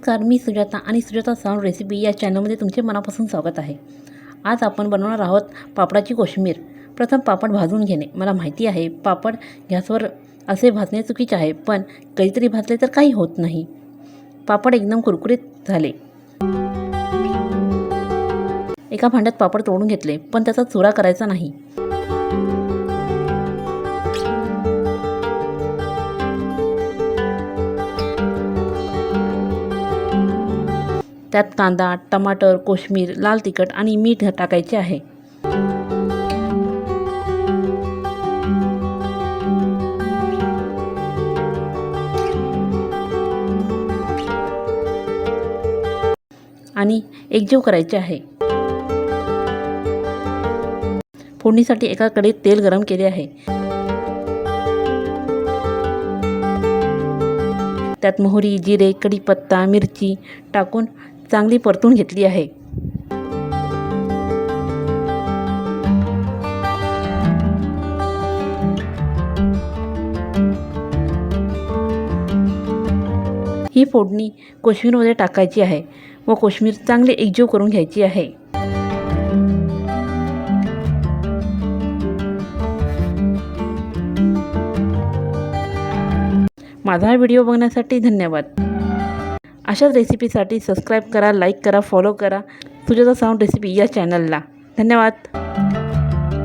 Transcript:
नमस्कार, मी सुजाता आणि Sujata sound recipe या चॅनलमध्ये तुमचे मनापासून स्वागत आहे। आज आपण बनवणार आहोत पापडाची कोशिंबीर। प्रथम पापड भाजून घेणे। मला माहिती आहे पापड गॅसवर असे भाजणे चुकीचे आहे, पण कधीतरी भाजले तर काही होत नाही। पापड एकदम कुरकुरीत झाले। एका भांड्यात पापड तोडून घेतले, पण त्याचा चुरा करायचा नाही। त्यात कांदा, टमाटर, कोशिंबीर, लाल तिखट आणि मीठ टाकायचे आहे। आणि एकजीव करायचे आहे। फोडणीसाठी एका कढईत तेल गरम केले आहे। त्यात मोहरी, जिरे, कढीपत्ता, मिरची टाकून चांगली परतून घेतली आहे। ही फोडणी कोशिंबीरमध्ये टाकायची आहे व कोशिंबीर चांगली एकजीव करून घ्यायची आहे। माझा व्हिडिओ बघण्यासाठी धन्यवाद। अशाच रेसिपीसाठी सबस्क्राईब करा, लाईक करा, फॉलो करा सुजाता साऊंड रेसिपी या चॅनलला। धन्यवाद।